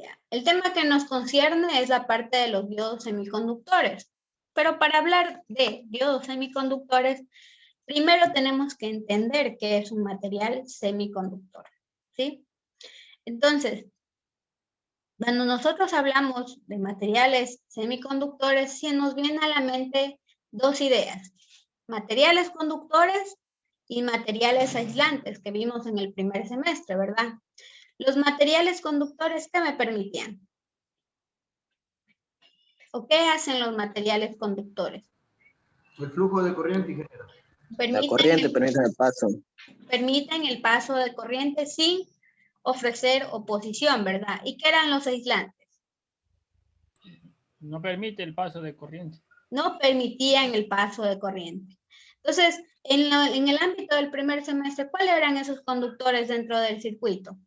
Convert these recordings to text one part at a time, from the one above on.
Ya. El tema que nos concierne es la parte de los diodos semiconductores. Pero para hablar de diodos semiconductores, primero tenemos que entender qué es un material semiconductor, ¿sí? Entonces, cuando nosotros hablamos de materiales semiconductores, se nos viene a la mente dos ideas: materiales conductores y materiales aislantes, que vimos en el primer semestre, ¿verdad? Los materiales conductores, ¿qué me permitían? ¿O qué hacen los materiales conductores? El flujo de corriente y genera. La corriente permite el paso. Permiten el paso de corriente sin ofrecer oposición, ¿verdad? ¿Y qué eran los aislantes? No permite el paso de corriente. No permitían el paso de corriente. Entonces, en el ámbito del primer semestre, ¿cuáles eran esos conductores dentro del circuito?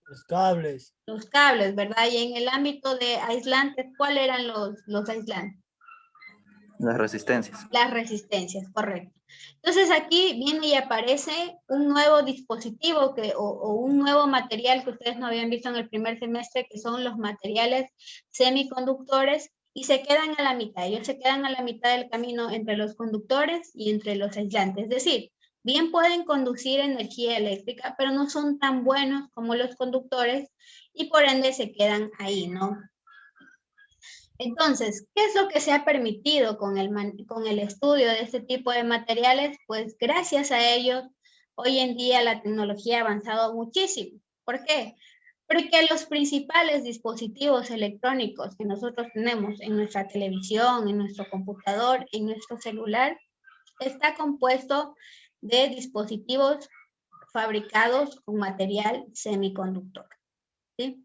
Los cables. Los cables, ¿verdad? Y en el ámbito de aislantes, ¿cuáles eran los aislantes? Las resistencias. Las resistencias, correcto. Entonces aquí viene y aparece un nuevo dispositivo o un nuevo material que ustedes no habían visto en el primer semestre, que son los materiales semiconductores, y se quedan a la mitad. Ellos se quedan a la mitad del camino entre los conductores y entre los aislantes. Es decir, bien pueden conducir energía eléctrica, pero no son tan buenos como los conductores y por ende se quedan ahí, ¿no? Entonces, ¿qué es lo que se ha permitido con el estudio de este tipo de materiales? Pues gracias a ellos, hoy en día la tecnología ha avanzado muchísimo. ¿Por qué? Porque los principales dispositivos electrónicos que nosotros tenemos en nuestra televisión, en nuestro computador, en nuestro celular, está compuesto de dispositivos fabricados con material semiconductor, ¿sí?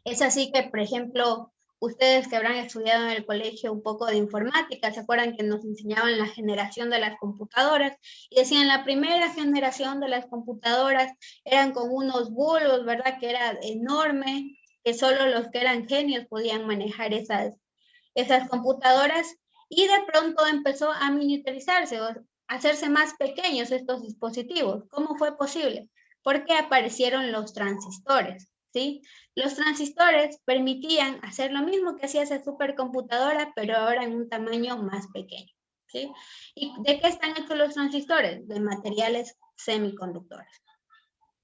Es así que, por ejemplo, ustedes que habrán estudiado en el colegio un poco de informática, ¿se acuerdan que nos enseñaban la generación de las computadoras? Y decían, la primera generación de las computadoras eran con unos bulbos, ¿verdad? Que era enorme, que solo los que eran genios podían manejar esas computadoras, y de pronto empezó a miniaturizarse, o a hacerse más pequeños estos dispositivos. ¿Cómo fue posible? Porque aparecieron los transistores, ¿sí? Los transistores permitían hacer lo mismo que hacía esa supercomputadora, pero ahora en un tamaño más pequeño, ¿sí? ¿Y de qué están hechos los transistores? De materiales semiconductores.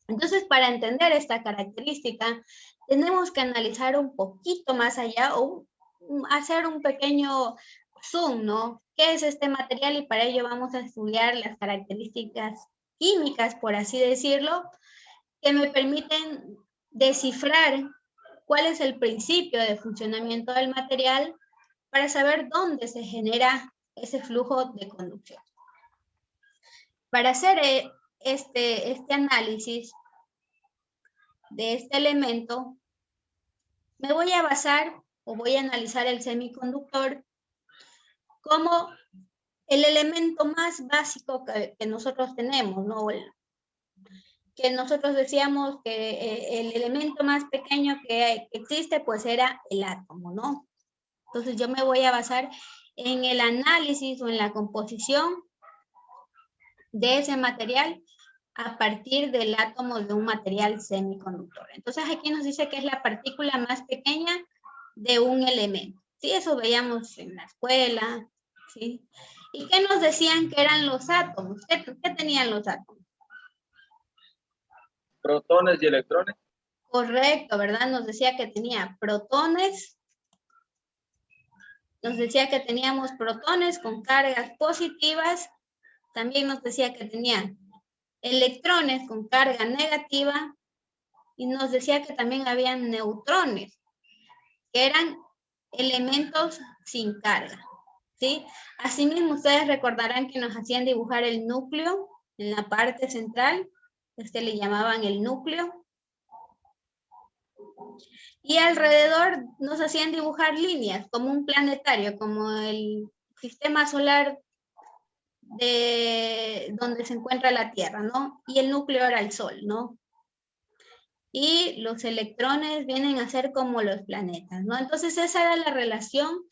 Entonces, para entender esta característica, tenemos que analizar un poquito más allá o hacer un pequeño zoom, ¿no? ¿Qué es este material? Y para ello vamos a estudiar las características químicas, por así decirlo, que me permiten descifrar cuál es el principio de funcionamiento del material para saber dónde se genera ese flujo de conducción. Para hacer este análisis de este elemento, me voy a basar o voy a analizar el semiconductor como el elemento más básico que nosotros tenemos, ¿no? Que nosotros decíamos que el elemento más pequeño que existe pues era el átomo, ¿no? Entonces yo me voy a basar en el análisis o en la composición de ese material a partir del átomo de un material semiconductor. Entonces aquí nos dice que es la partícula más pequeña de un elemento. Sí, eso veíamos en la escuela, ¿sí? ¿Y qué nos decían que eran los átomos? ¿Qué tenían los átomos? Protones y electrones. Correcto, ¿verdad? Nos decía que tenía protones. Nos decía que teníamos protones con cargas positivas. También nos decía que tenían electrones con carga negativa. Y nos decía que también habían neutrones, que eran elementos sin carga, ¿sí? Asimismo, ustedes recordarán que nos hacían dibujar el núcleo en la parte central. Le llamaban el núcleo. Y alrededor nos hacían dibujar líneas, como un planetario, como el sistema solar de donde se encuentra la Tierra, ¿no? Y el núcleo era el Sol, ¿no? Y los electrones vienen a ser como los planetas, ¿no? Entonces esa era la relación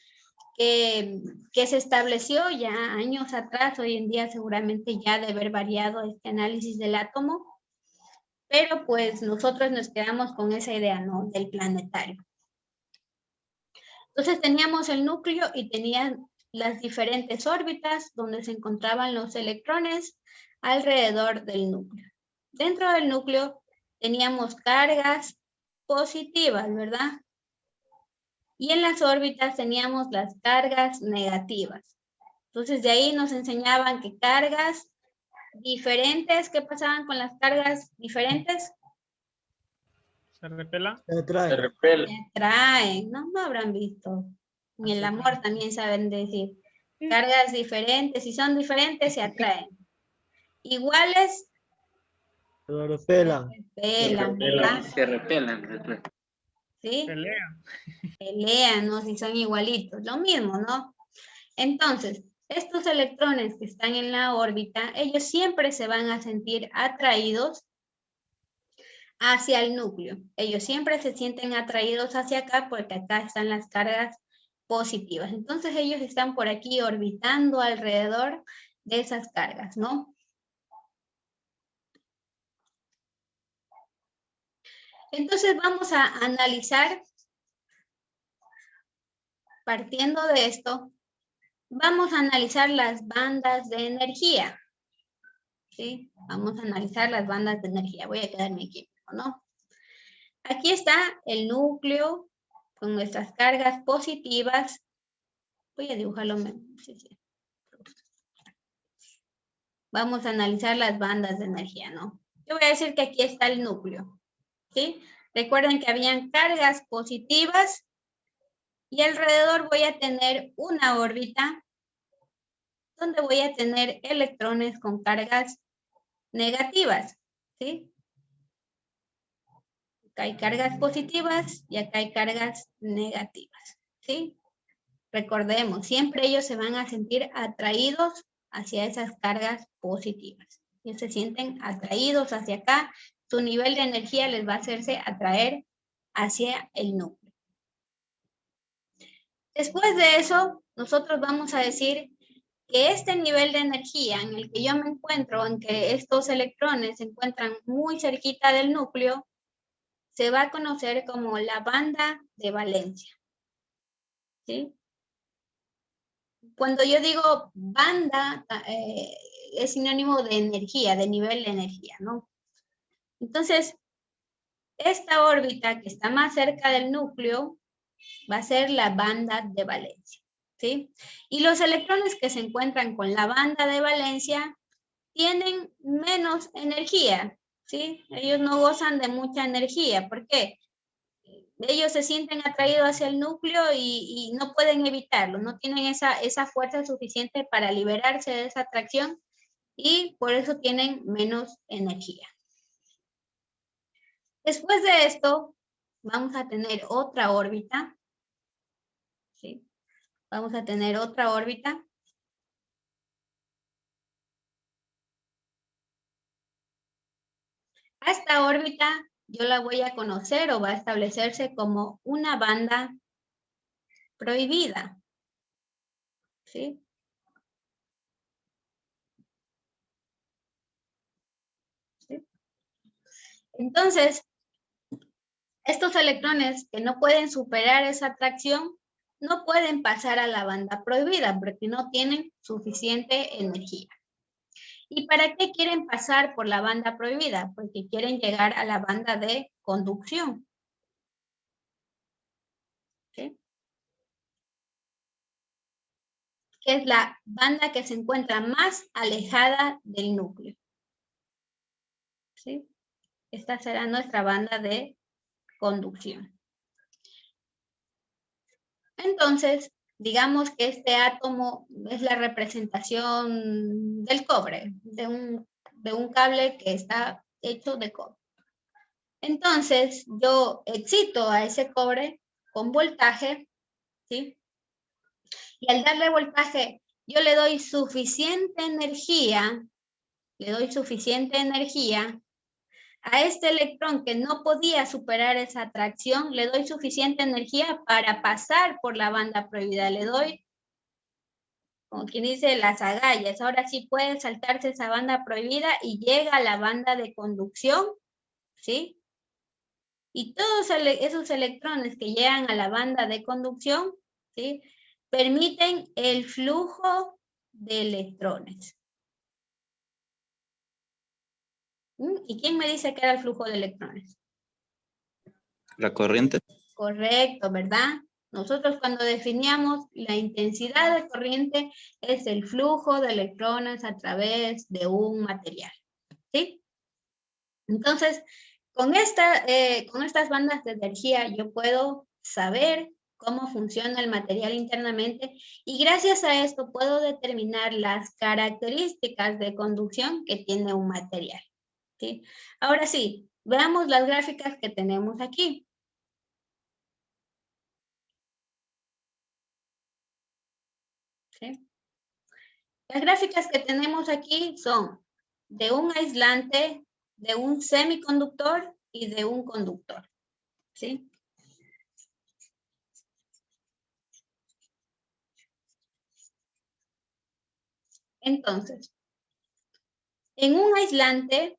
que se estableció ya años atrás. Hoy en día seguramente ya de haber variado este análisis del átomo, Pero pues nosotros nos quedamos con esa idea, ¿no? Del planetario. Entonces teníamos el núcleo y tenían las diferentes órbitas donde se encontraban los electrones alrededor del núcleo. Dentro del núcleo teníamos cargas positivas, ¿verdad? Y en las órbitas teníamos las cargas negativas. Entonces de ahí nos enseñaban que cargas diferentes, ¿qué pasaban con las cargas diferentes? ¿Se repela? Se atrae. Se repele. Se atraen, ¿no? No habrán visto. En el amor también saben decir. Cargas diferentes, si son diferentes, se atraen. Iguales, Se repela. repelan, ¿verdad? Se repelan. ¿Sí? Pelean. Pelean, ¿no? Si son igualitos. Lo mismo, ¿no? Entonces, estos electrones que están en la órbita, ellos siempre se van a sentir atraídos hacia el núcleo. Ellos siempre se sienten atraídos hacia acá porque acá están las cargas positivas. Entonces ellos están por aquí orbitando alrededor de esas cargas, ¿no? Entonces vamos a analizar, partiendo de esto, vamos a analizar las bandas de energía. ¿Sí? Vamos a analizar las bandas de energía. Voy a quedarme aquí, ¿no? Aquí está el núcleo con nuestras cargas positivas. Voy a dibujarlo. Sí. Vamos a analizar las bandas de energía, ¿no? Yo voy a decir que aquí está el núcleo, ¿sí? Recuerden que habían cargas positivas y alrededor voy a tener una órbita donde voy a tener electrones con cargas negativas, ¿sí? Acá hay cargas positivas y acá hay cargas negativas, ¿sí? Recordemos, siempre ellos se van a sentir atraídos hacia esas cargas positivas. Ellos se sienten atraídos hacia acá, su nivel de energía les va a hacerse atraer hacia el núcleo. Después de eso, nosotros vamos a decir que este nivel de energía en el que yo me encuentro, en que estos electrones se encuentran muy cerquita del núcleo, se va a conocer como la banda de valencia, ¿sí? Cuando yo digo banda, es sinónimo de energía, de nivel de energía, ¿no? Entonces, esta órbita que está más cerca del núcleo va a ser la banda de valencia, ¿sí? Y los electrones que se encuentran con la banda de valencia tienen menos energía, ¿sí? Ellos no gozan de mucha energía. ¿Por qué? Ellos se sienten atraídos hacia el núcleo y no pueden evitarlo, no tienen esa fuerza suficiente para liberarse de esa atracción y por eso tienen menos energía. Después de esto, vamos a tener otra órbita, ¿sí? Vamos a tener otra órbita. A esta órbita yo la voy a conocer o va a establecerse como una banda prohibida, ¿sí? ¿Sí? Entonces, estos electrones que no pueden superar esa atracción no pueden pasar a la banda prohibida porque no tienen suficiente energía. ¿Y para qué quieren pasar por la banda prohibida? Porque quieren llegar a la banda de conducción. ¿Sí? Que es la banda que se encuentra más alejada del núcleo. ¿Sí? Esta será nuestra banda de conducción. Entonces, digamos que este átomo es la representación del cobre, de un cable que está hecho de cobre. Entonces, yo excito a ese cobre con voltaje, ¿sí? Y al darle voltaje, yo le doy suficiente energía a este electrón que no podía superar esa atracción, le doy suficiente energía para pasar por la banda prohibida. Le doy, como quien dice, las agallas. Ahora sí puede saltarse esa banda prohibida y llega a la banda de conducción ¿sí? Y todos esos electrones que llegan a la banda de conducción, ¿sí? Permiten el flujo de electrones. ¿Y quién me dice que era el flujo de electrones? La corriente. Correcto, ¿verdad? Nosotros cuando definíamos la intensidad de corriente es el flujo de electrones a través de un material, ¿sí? Entonces, con estas bandas de energía yo puedo saber cómo funciona el material internamente y gracias a esto puedo determinar las características de conducción que tiene un material, ¿sí? Ahora sí, veamos las gráficas que tenemos aquí. ¿Sí? Las gráficas que tenemos aquí son de un aislante, de un semiconductor y de un conductor, ¿sí? Entonces, en un aislante,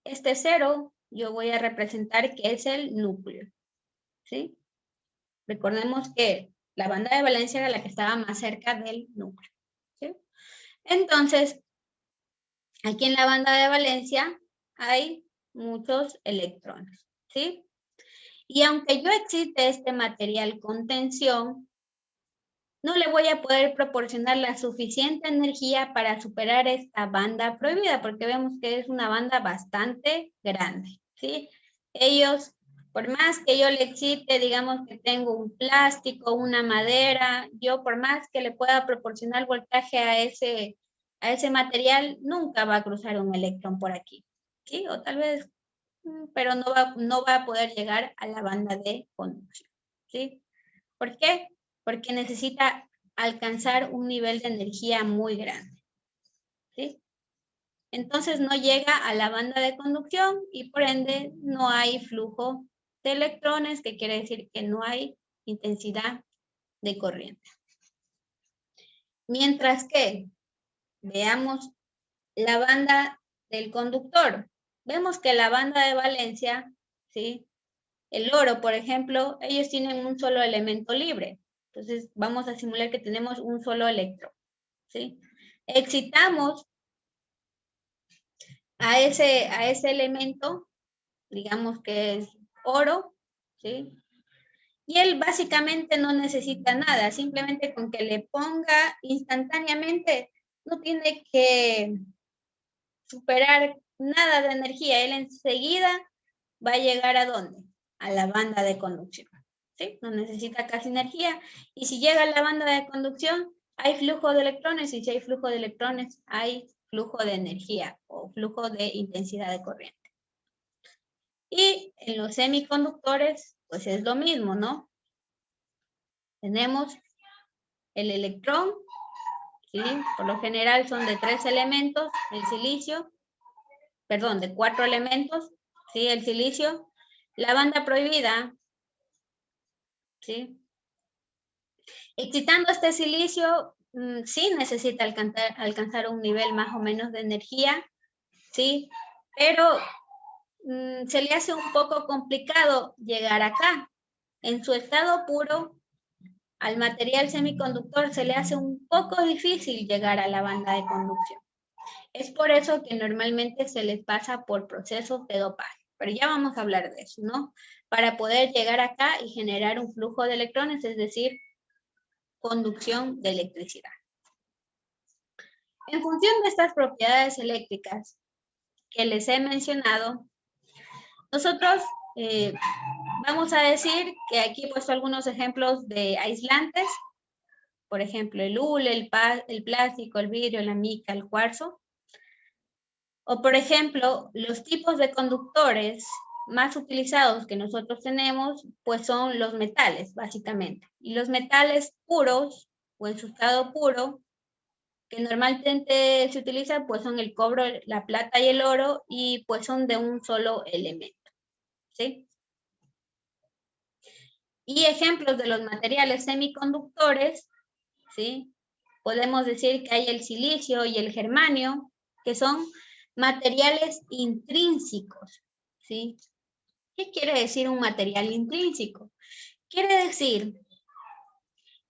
este cero, yo voy a representar que es el núcleo, ¿sí? Recordemos que la banda de valencia era la que estaba más cerca del núcleo, ¿sí? Entonces, aquí en la banda de valencia hay muchos electrones, ¿sí? Y aunque yo excite este material con tensión, no le voy a poder proporcionar la suficiente energía para superar esta banda prohibida, porque vemos que es una banda bastante grande, ¿sí? Ellos, por más que yo le excite, digamos que tengo un plástico, una madera, yo por más que le pueda proporcionar voltaje a ese material, nunca va a cruzar un electrón por aquí, ¿sí? O tal vez, pero no va a poder llegar a la banda de conducción, ¿sí? ¿Por qué? Porque necesita alcanzar un nivel de energía muy grande, ¿sí? Entonces no llega a la banda de conducción y por ende no hay flujo de electrones, que quiere decir que no hay intensidad de corriente. Mientras que veamos la banda del conductor, vemos que la banda de valencia, ¿sí? El oro, por ejemplo, ellos tienen un solo elemento libre. Entonces, vamos a simular que tenemos un solo electrón, ¿sí? Excitamos a ese elemento, digamos que es oro, ¿sí? Y él básicamente no necesita nada, simplemente con que le ponga instantáneamente, no tiene que superar nada de energía. Él enseguida va a llegar ¿a dónde? A la banda de conducción, ¿sí? No necesita casi energía. Y si llega a la banda de conducción, hay flujo de electrones, y si hay flujo de electrones, hay flujo de energía o flujo de intensidad de corriente. Y en los semiconductores, pues es lo mismo, ¿no? Tenemos el electrón, ¿sí? Por lo general son de 3 elementos, el silicio, perdón, de 4 elementos, ¿sí? El silicio, la banda prohibida, ¿sí? Excitando este silicio, sí necesita alcanzar un nivel más o menos de energía, ¿sí? Pero se le hace un poco complicado llegar acá. En su estado puro, al material semiconductor se le hace un poco difícil llegar a la banda de conducción. Es por eso que normalmente se les pasa por procesos de dopaje. Pero ya vamos a hablar de eso, ¿no? Para poder llegar acá y generar un flujo de electrones, es decir, conducción de electricidad. En función de estas propiedades eléctricas que les he mencionado, nosotros vamos a decir que aquí he puesto algunos ejemplos de aislantes, por ejemplo, el hule, el plástico, el vidrio, la mica, el cuarzo. O por ejemplo, los tipos de conductores más utilizados que nosotros tenemos, pues son los metales, básicamente. Y los metales puros, o en su estado puro, que normalmente se utilizan, pues son el cobre, la plata y el oro, y pues son de un solo elemento, ¿sí? Y ejemplos de los materiales semiconductores, ¿sí? Podemos decir que hay el silicio y el germanio, que son materiales intrínsecos, ¿sí? ¿Qué quiere decir un material intrínseco? Quiere decir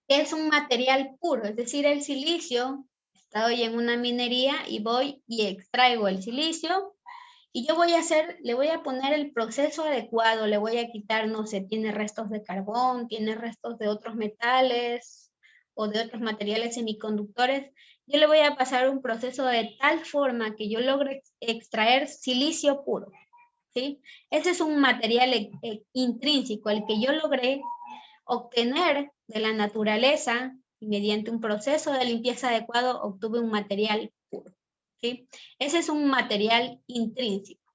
que es un material puro, es decir, el silicio, estoy en una minería y voy y extraigo el silicio, y yo le voy a poner el proceso adecuado, le voy a quitar, no sé, tiene restos de carbón, tiene restos de otros metales o de otros materiales semiconductores. Yo le voy a pasar un proceso de tal forma que yo logre extraer silicio puro, ¿sí? Ese es un material intrínseco, el que yo logré obtener de la naturaleza y mediante un proceso de limpieza adecuado obtuve un material puro, ¿sí? Ese es un material intrínseco.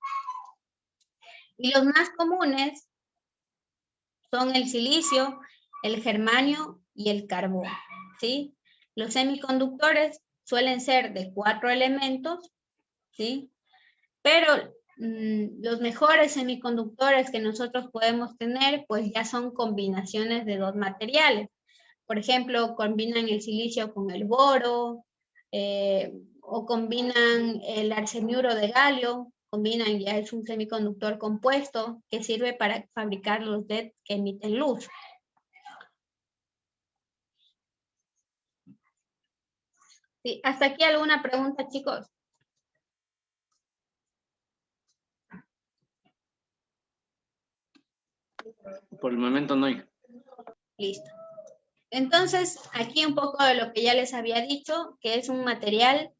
Y los más comunes son el silicio, el germanio y el carbón, ¿sí? Los semiconductores suelen ser de 4 elementos, ¿sí? Pero los mejores semiconductores que nosotros podemos tener, pues ya son combinaciones de 2 materiales. Por ejemplo, combinan el silicio con el boro, o combinan el arseniuro de galio, combinan, ya es un semiconductor compuesto que sirve para fabricar los LED que emiten luz. Sí, ¿hasta aquí alguna pregunta, chicos? Por el momento no hay. Listo. Entonces, aquí un poco de lo que ya les había dicho, que es un material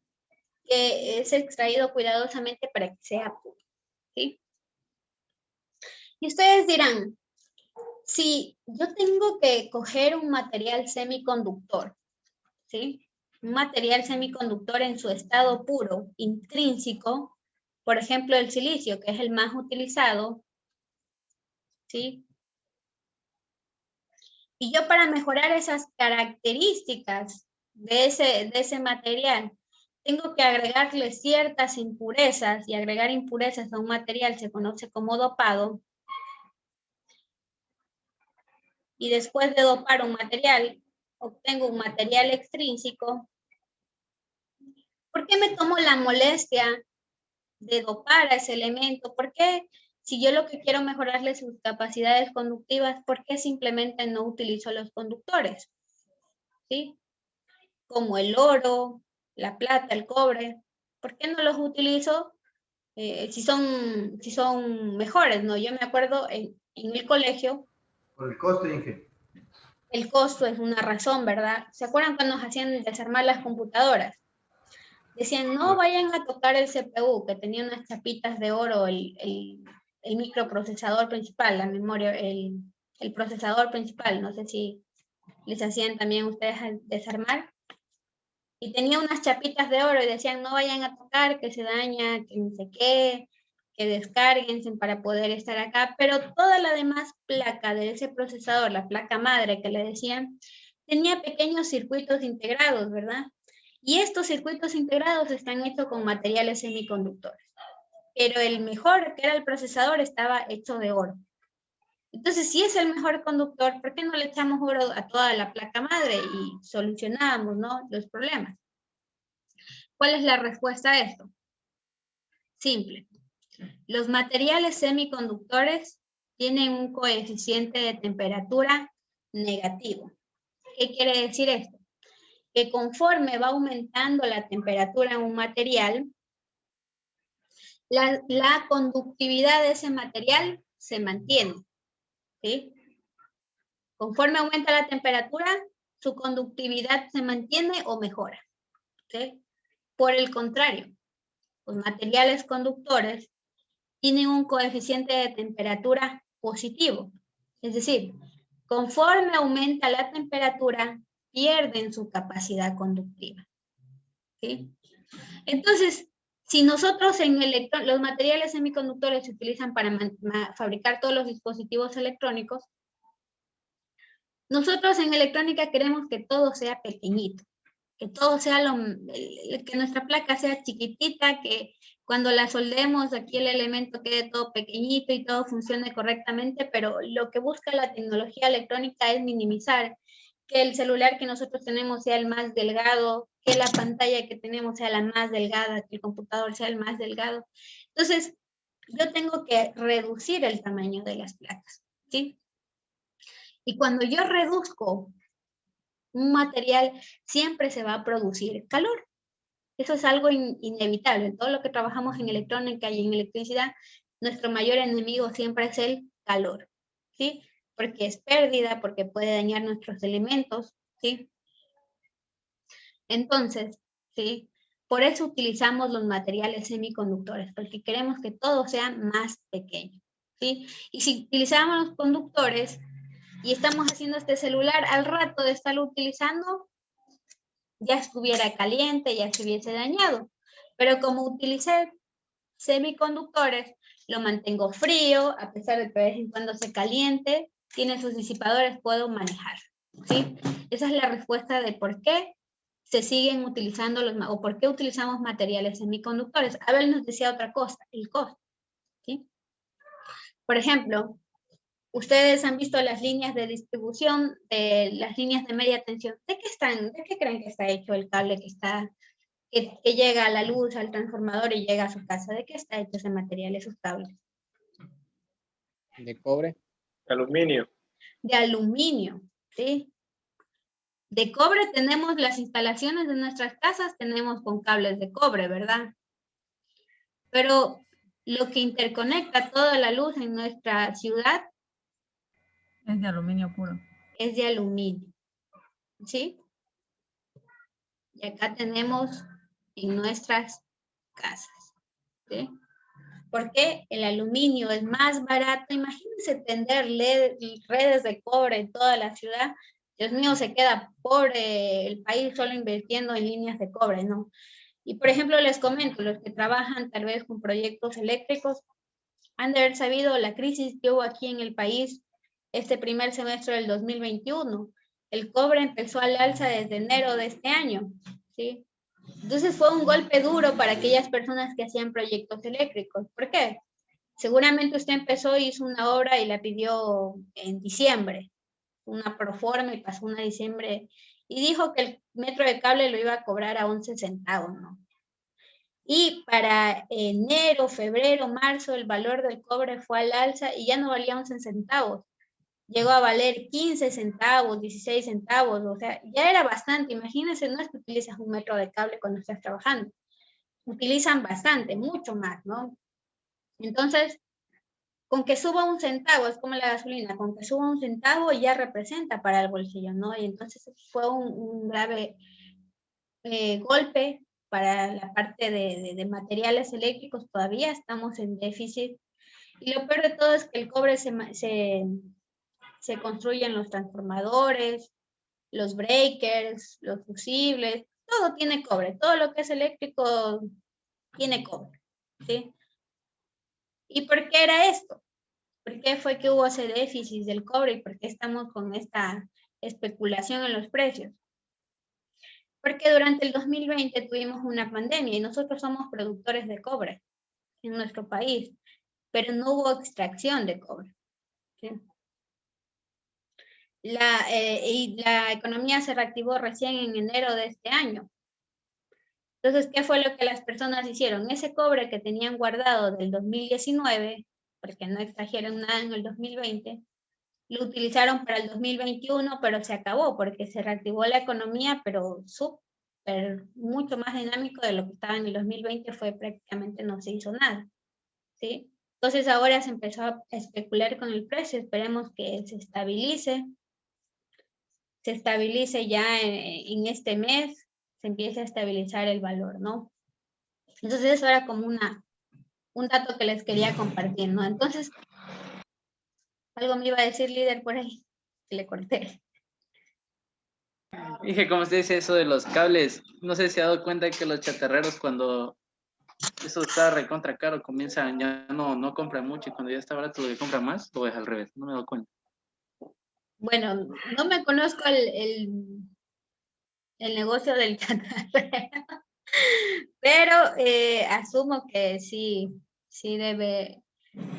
que es extraído cuidadosamente para que sea puro, ¿sí? Y ustedes dirán, si yo tengo que coger un material semiconductor, ¿sí? Un material semiconductor en su estado puro, intrínseco, por ejemplo, el silicio, que es el más utilizado, ¿sí? Y yo para mejorar esas características de ese material, tengo que agregarle ciertas impurezas, y agregar impurezas a un material se conoce como dopado. Y después de dopar un material, obtengo un material extrínseco. ¿Por qué me tomo la molestia de dopar a ese elemento? ¿Por qué, si yo lo que quiero mejorarle sus capacidades conductivas, por qué simplemente no utilizo los conductores? ¿Sí? Como el oro, la plata, el cobre. ¿Por qué no los utilizo si son mejores, ¿no? Yo me acuerdo en el colegio. Por el costo, Inge. El costo es una razón, ¿verdad? ¿Se acuerdan cuando nos hacían desarmar las computadoras? Decían, no vayan a tocar el CPU, que tenía unas chapitas de oro, el microprocesador principal, la memoria, el procesador principal. No sé si les hacían también ustedes desarmar. Y tenía unas chapitas de oro y decían, no vayan a tocar, que se daña, que no sé qué, que descárguense para poder estar acá. Pero toda la demás placa de ese procesador, la placa madre que le decían, tenía pequeños circuitos integrados, ¿verdad? Y estos circuitos integrados están hechos con materiales semiconductores. Pero el mejor, que era el procesador, estaba hecho de oro. Entonces, si es el mejor conductor, ¿por qué no le echamos oro a toda la placa madre y solucionamos, ¿no?, los problemas? ¿Cuál es la respuesta a esto? Simple. Los materiales semiconductores tienen un coeficiente de temperatura negativo. ¿Qué quiere decir esto? Que conforme va aumentando la temperatura en un material, la conductividad de ese material se mantiene, ¿sí? Conforme aumenta la temperatura, su conductividad se mantiene o mejora, ¿sí? Por el contrario, los materiales conductores tienen un coeficiente de temperatura positivo, es decir, conforme aumenta la temperatura, pierden su capacidad conductiva, ¿sí? Entonces, si nosotros en los materiales semiconductores se utilizan para fabricar todos los dispositivos electrónicos, nosotros en electrónica queremos que todo sea pequeñito, que todo sea que nuestra placa sea chiquitita, que cuando la soldemos aquí el elemento quede todo pequeñito y todo funcione correctamente, pero lo que busca la tecnología electrónica es minimizar, que el celular que nosotros tenemos sea el más delgado, que la pantalla que tenemos sea la más delgada, que el computador sea el más delgado. Entonces, yo tengo que reducir el tamaño de las placas, ¿sí? Y cuando yo reduzco un material, siempre se va a producir calor. Eso es algo inevitable. En todo lo que trabajamos en electrónica y en electricidad, nuestro mayor enemigo siempre es el calor, ¿sí? Porque es pérdida, porque puede dañar nuestros elementos, ¿sí? Entonces, ¿sí? Por eso utilizamos los materiales semiconductores, porque queremos que todo sea más pequeño, ¿sí? Y si utilizamos los conductores y estamos haciendo este celular, al rato de estarlo utilizando, ya estuviera caliente, ya se hubiese dañado. Pero como utilicé semiconductores, lo mantengo frío, a pesar de que de vez en cuando se caliente, tiene sus disipadores, puedo manejar, ¿sí? Esa es la respuesta de por qué se siguen utilizando o por qué utilizamos materiales semiconductores. Abel nos decía otra cosa, el costo, ¿sí? Por ejemplo, ustedes han visto las líneas de distribución, de las líneas de media tensión. ¿De qué creen que está hecho el cable que llega a la luz, al transformador y llega a su casa? ¿De qué está hecho ese material, esos cables? De cobre. Aluminio. De aluminio, ¿sí? De cobre tenemos las instalaciones de nuestras casas, tenemos con cables de cobre, ¿verdad? Pero lo que interconecta toda la luz en nuestra ciudad es de aluminio puro. Es de aluminio, ¿sí? Y acá tenemos en nuestras casas, ¿sí? Porque el aluminio es más barato. Imagínense tender redes de cobre en toda la ciudad. Dios mío, se queda pobre el país solo invirtiendo en líneas de cobre, ¿no? Y por ejemplo, les comento, los que trabajan tal vez con proyectos eléctricos, han de haber sabido la crisis que hubo aquí en el país este primer semestre del 2021. El cobre empezó al alza desde enero de este año, ¿sí? Entonces fue un golpe duro para aquellas personas que hacían proyectos eléctricos. ¿Por qué? Seguramente usted empezó y hizo una obra y la pidió en diciembre, una proforma y pasó una diciembre y dijo que el metro de cable lo iba a cobrar a 11 centavos, ¿no? Y para enero, febrero, marzo, el valor del cobre fue al alza y ya no valía 11 centavos. Llegó a valer 15 centavos, 16 centavos, o sea, ya era bastante. Imagínense, no es que utilizas un metro de cable cuando estás trabajando. Utilizan bastante, mucho más, ¿no? Entonces, con que suba un centavo, es como la gasolina, con que suba un centavo ya representa para el bolsillo, ¿no? Y entonces fue un grave golpe para la parte de materiales eléctricos. Todavía estamos en déficit. Y lo peor de todo es que el cobre se construye en los transformadores, los breakers, los fusibles, todo tiene cobre, todo lo que es eléctrico tiene cobre, ¿sí? ¿Y por qué era esto? ¿Por qué fue que hubo ese déficit del cobre y por qué estamos con esta especulación en los precios? Porque durante el 2020 tuvimos una pandemia y nosotros somos productores de cobre en nuestro país, pero no hubo extracción de cobre, ¿sí? Y la economía se reactivó recién en enero de este año. Entonces, ¿qué fue lo que las personas hicieron? Ese cobre que tenían guardado del 2019, porque no extrajeron nada en el 2020, lo utilizaron para el 2021, pero se acabó porque se reactivó la economía, pero súper, mucho más dinámico de lo que estaba en el 2020, fue prácticamente no se hizo nada, ¿sí? Entonces ahora se empezó a especular con el precio, esperemos que se estabilice ya en este mes, se empiece a estabilizar el valor, ¿no? Entonces eso era como un dato que les quería compartir, ¿no? Entonces, algo me iba a decir líder por ahí, que le corté. Dije, como usted dice eso de los cables, no sé si se ha dado cuenta que los chatarreros cuando eso está recontra caro comienzan, ya no compran mucho y cuando ya está barato lo compran más, o es al revés, no me he dado cuenta. Bueno, no me conozco el negocio del chatarrero, pero asumo que sí debe.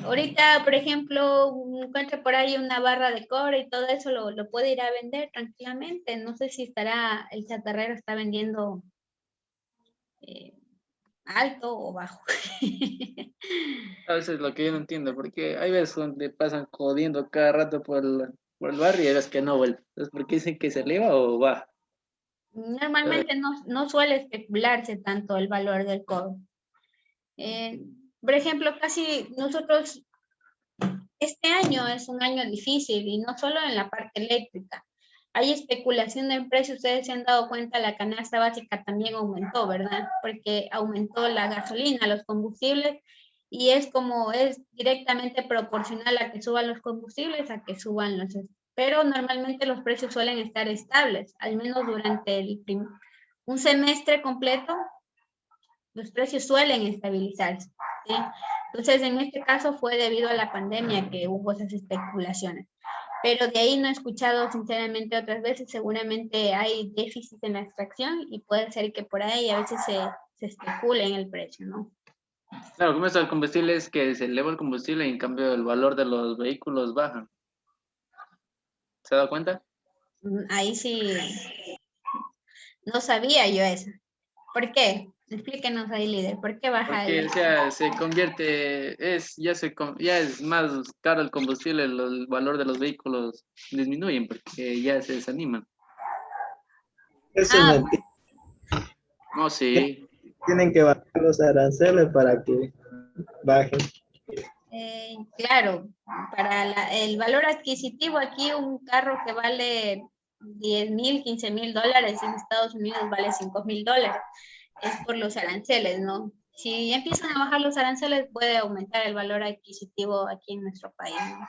Ahorita, por ejemplo, encuentra por ahí una barra de cobre y todo eso lo puede ir a vender tranquilamente. No sé si el chatarrero está vendiendo alto o bajo. A veces lo que yo no entiendo, porque hay veces donde pasan jodiendo cada rato por el barrio y hay veces que no vuelven. Entonces, ¿por qué dicen que se eleva o baja? Normalmente no suele especularse tanto el valor del cobre. Por ejemplo, casi nosotros, este año es un año difícil y no solo en la parte eléctrica. Hay especulación de precios, ustedes se han dado cuenta, la canasta básica también aumentó, ¿verdad? Porque aumentó la gasolina, los combustibles, y es directamente proporcional a que suban los combustibles, a que suban pero normalmente los precios suelen estar estables, al menos durante un semestre completo, los precios suelen estabilizarse, ¿sí? Entonces, en este caso fue debido a la pandemia que hubo esas especulaciones. Pero de ahí no he escuchado sinceramente otras veces, seguramente hay déficit en la extracción y puede ser que por ahí a veces se especule en el precio, ¿no? Claro, como esto del combustible es que se eleva el combustible y en cambio el valor de los vehículos baja. ¿Se ha dado cuenta? Ahí sí, no sabía yo eso. ¿Por qué? Explíquenos ahí, líder, ¿por qué baja Porque, o sea, se convierte, ya es más caro el combustible, el valor de los vehículos disminuyen porque ya se desaniman. Eso es Ah, mentira. No, sí. Tienen que bajar los aranceles para que bajen. claro, para el valor adquisitivo aquí un carro que vale 10,000, 15,000 dólares en Estados Unidos vale 5,000 dólares. Es por los aranceles, ¿no? Si empiezan a bajar los aranceles puede aumentar el valor adquisitivo aquí en nuestro país, ¿no?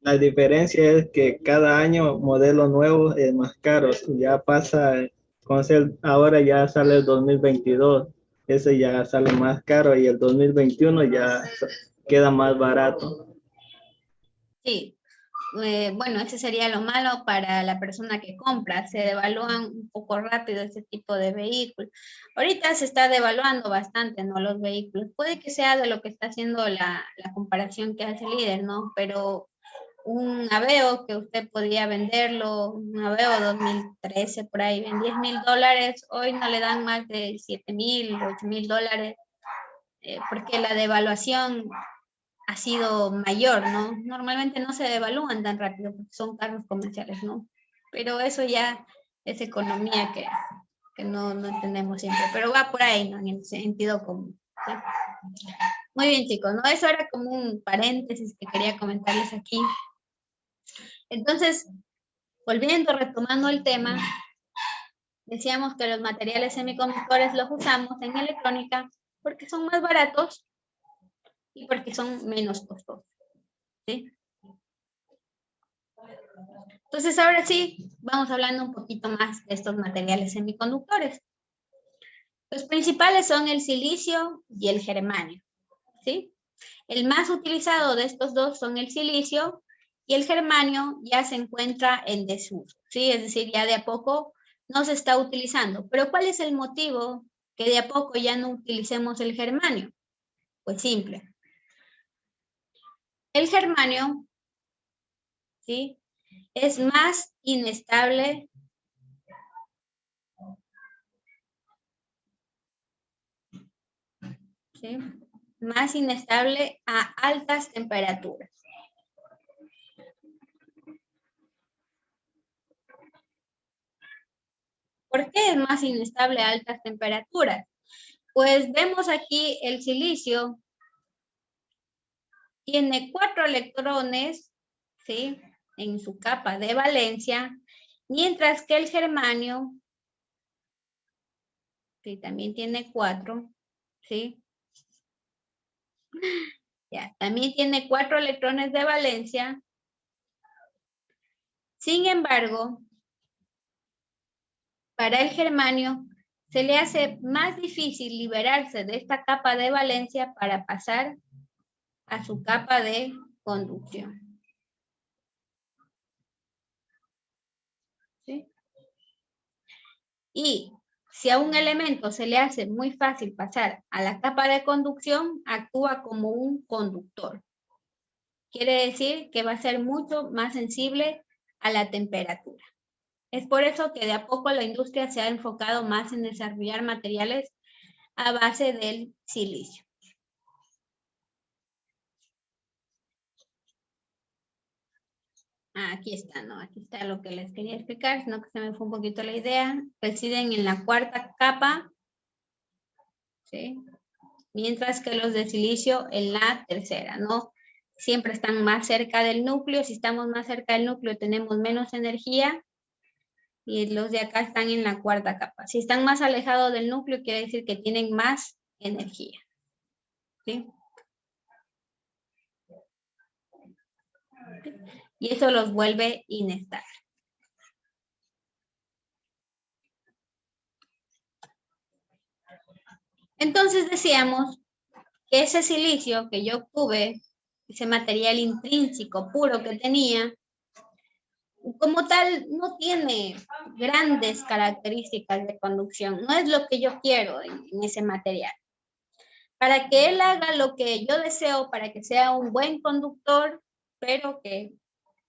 La diferencia es que cada año modelo nuevo es más caro. Ya pasa, ahora ya sale el 2022. Ese ya sale más caro y el 2021 ya queda más barato. Sí, bueno, ese sería lo malo para la persona que compra. Se devalúan un poco rápido ese tipo de vehículos. Ahorita se está devaluando bastante, ¿no? Los vehículos. Puede que sea de lo que está haciendo la comparación que hace el líder, ¿no? Pero un Aveo que usted podía venderlo, un Aveo 2013 por ahí, en 10,000 dólares, hoy no le dan más de 7,000, 8,000 dólares, porque la devaluación ha sido mayor, ¿no? Normalmente no se devalúan tan rápido porque son carros comerciales, ¿no? Pero eso ya es economía que no entendemos siempre, pero va por ahí, ¿no? En el sentido común, ¿sí? Muy bien, chicos, ¿no? Eso era como un paréntesis que quería comentarles aquí. Entonces, volviendo, retomando el tema, decíamos que los materiales semiconductores los usamos en electrónica porque son más baratos y porque son menos costosos, ¿sí? Entonces, ahora sí, vamos hablando un poquito más de estos materiales semiconductores. Los principales son el silicio y el germanio, ¿sí? El más utilizado de estos dos son el silicio y el germanio ya se encuentra en desuso, ¿sí? Es decir, ya de a poco no se está utilizando. Pero ¿cuál es el motivo que de a poco ya no utilicemos el germanio? Pues simple. El germanio, ¿sí? Es más inestable ¿sí? Más inestable a altas temperaturas. ¿Por qué es más inestable a altas temperaturas? Pues vemos aquí el silicio tiene 4 electrones, ¿sí? En su capa de valencia, mientras que el germanio, ¿sí? También tiene 4, ¿sí? Ya, también tiene 4 electrones de valencia. Sin embargo, para el germanio se le hace más difícil liberarse de esta capa de valencia para pasar a su capa de conducción. ¿Sí? Y si a un elemento se le hace muy fácil pasar a la capa de conducción, actúa como un conductor. Quiere decir que va a ser mucho más sensible a la temperatura. Es por eso que de a poco la industria se ha enfocado más en desarrollar materiales a base del silicio. Aquí está, ¿no? Aquí está lo que les quería explicar, sino que se me fue un poquito la idea. Residen en la cuarta capa, ¿sí? Mientras que los de silicio en la tercera, ¿no? Siempre están más cerca del núcleo. Si estamos más cerca del núcleo tenemos menos energía. Y los de acá están en la cuarta capa. Si están más alejados del núcleo, quiere decir que tienen más energía. ¿Sí? Y eso los vuelve inestables. Entonces decíamos que ese silicio que yo obtuve, ese material intrínseco puro que tenía, como tal no tiene grandes características de conducción. No es lo que yo quiero en ese material. Para que él haga lo que yo deseo, para que sea un buen conductor, pero que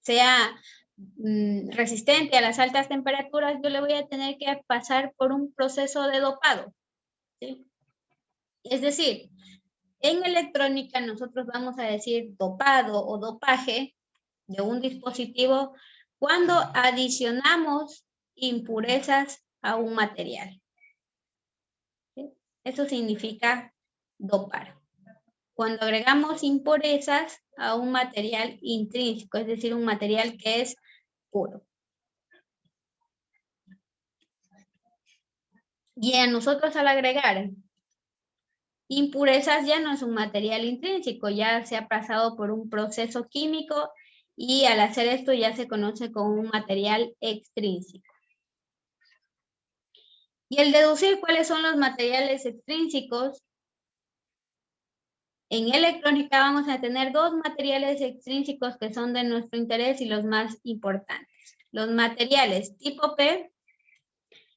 sea resistente a las altas temperaturas, yo le voy a tener que pasar por un proceso de dopado, ¿sí? Es decir, en electrónica nosotros vamos a decir dopado o dopaje de un dispositivo cuando adicionamos impurezas a un material. ¿Sí? Eso significa dopar. Cuando agregamos impurezas a un material intrínseco, es decir, un material que es puro. Y a nosotros al agregar impurezas ya no es un material intrínseco, ya se ha pasado por un proceso químico y al hacer esto ya se conoce como un material extrínseco. Y el deducir cuáles son los materiales extrínsecos, en electrónica vamos a tener dos materiales extrínsecos que son de nuestro interés y los más importantes. Los materiales tipo P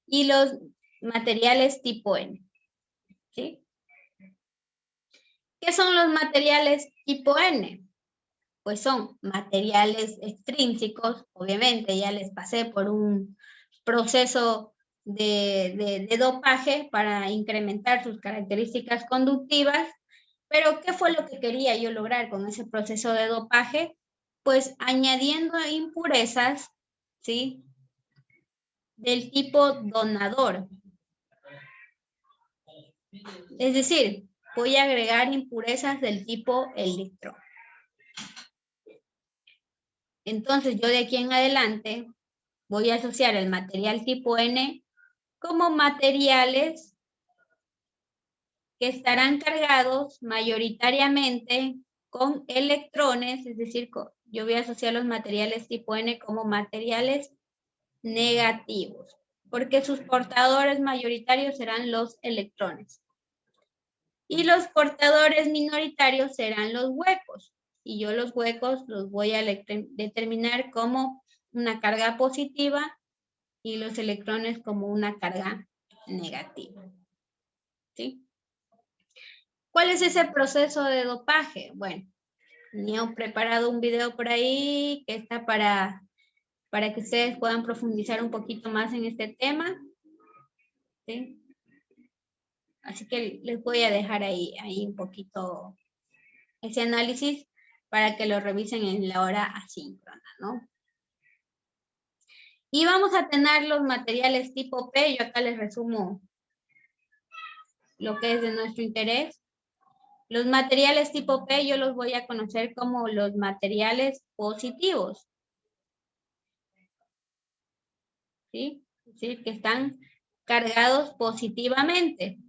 y los materiales tipo N. ¿Sí? ¿Qué son los materiales tipo N? Pues son materiales extrínsecos, obviamente ya les pasé por un proceso de dopaje para incrementar sus características conductivas, pero ¿qué fue lo que quería yo lograr con ese proceso de dopaje? Pues añadiendo impurezas, ¿sí? Del tipo donador. Es decir, voy a agregar impurezas del tipo electrón. Entonces yo de aquí en adelante voy a asociar el material tipo N como materiales que estarán cargados mayoritariamente con electrones, es decir, yo voy a asociar los materiales tipo N como materiales negativos, porque sus portadores mayoritarios serán los electrones. Y los portadores minoritarios serán los huecos. Y yo los huecos los voy a determinar como una carga positiva y los electrones como una carga negativa. ¿Sí? ¿Cuál es ese proceso de dopaje? Bueno, tenía preparado un video por ahí que está para que ustedes puedan profundizar un poquito más en este tema. ¿Sí? Así que les voy a dejar ahí un poquito ese análisis para que lo revisen en la hora asíncrona, ¿no? Y vamos a tener los materiales tipo P. Yo acá les resumo lo que es de nuestro interés. Los materiales tipo P yo los voy a conocer como los materiales positivos. ¿Sí? Es decir, que están cargados positivamente.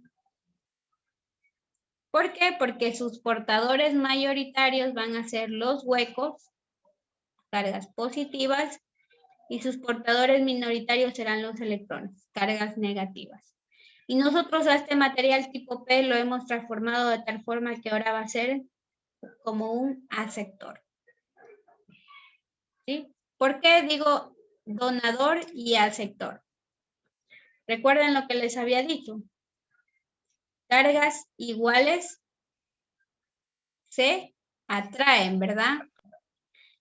¿Por qué? Porque sus portadores mayoritarios van a ser los huecos, cargas positivas, y sus portadores minoritarios serán los electrones, cargas negativas. Y nosotros a este material tipo P lo hemos transformado de tal forma que ahora va a ser como un aceptor. ¿Sí? ¿Por qué digo donador y aceptor? Recuerden lo que les había dicho. Cargas iguales se atraen, ¿verdad?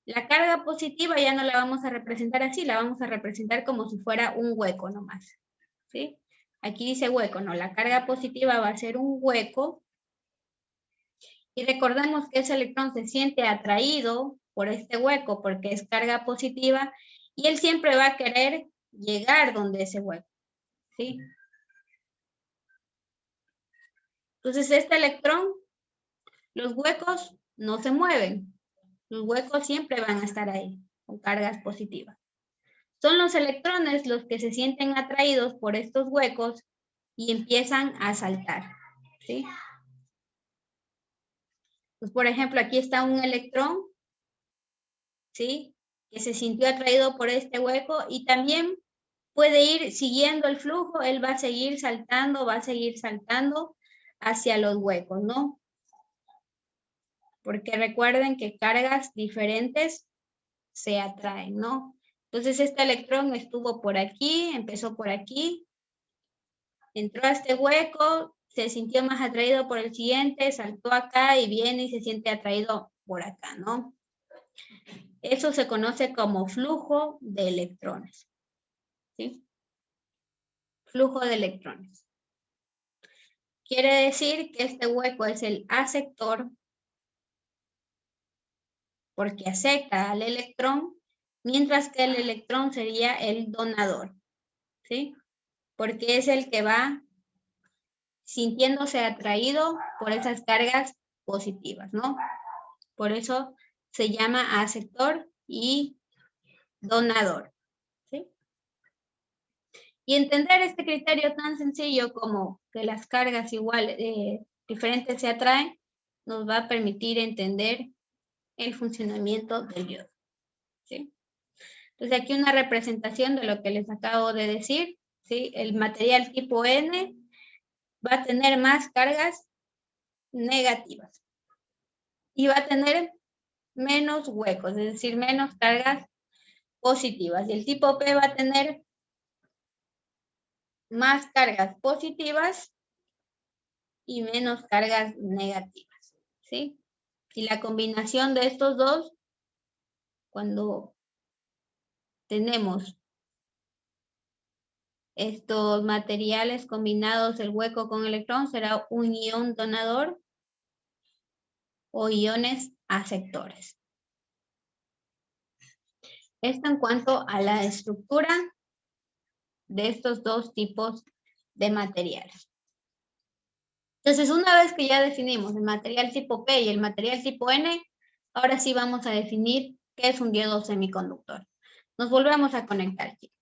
La carga positiva ya no la vamos a representar así, la vamos a representar como si fuera un hueco nomás, ¿sí? Aquí dice hueco, no, la carga positiva va a ser un hueco. Y recordemos que ese electrón se siente atraído por este hueco porque es carga positiva y él siempre va a querer llegar donde ese hueco, ¿sí? Entonces este electrón, los huecos no se mueven. Los huecos siempre van a estar ahí, con cargas positivas. Son los electrones los que se sienten atraídos por estos huecos y empiezan a saltar, ¿sí? Pues, por ejemplo, aquí está un electrón, ¿sí? Que se sintió atraído por este hueco y también puede ir siguiendo el flujo, él va a seguir saltando hacia los huecos, ¿no? Porque recuerden que cargas diferentes se atraen, ¿no? Entonces este electrón estuvo por aquí, empezó por aquí, entró a este hueco, se sintió más atraído por el siguiente, saltó acá y viene y se siente atraído por acá, ¿no? Eso se conoce como flujo de electrones, ¿sí? Flujo de electrones. Quiere decir que este hueco es el aceptor porque acepta al electrón, mientras que el electrón sería el donador, ¿sí? Porque es el que va sintiéndose atraído por esas cargas positivas, ¿no? Por eso se llama aceptor y donador, ¿sí? Y entender este criterio tan sencillo como que las cargas diferentes se atraen, nos va a permitir entender el funcionamiento del diodo, ¿sí? Entonces aquí una representación de lo que les acabo de decir, ¿sí? El material tipo N va a tener más cargas negativas y va a tener menos huecos, es decir, menos cargas positivas. Y el tipo P va a tener más cargas positivas y menos cargas negativas, ¿sí? Y la combinación de estos dos, cuando tenemos estos materiales combinados, el hueco con electrón, será un ion donador o iones aceptores. Esto en cuanto a la estructura de estos dos tipos de materiales. Entonces, una vez que ya definimos el material tipo P y el material tipo N, ahora sí vamos a definir qué es un diodo semiconductor. Nos volvemos a conectar, chicos.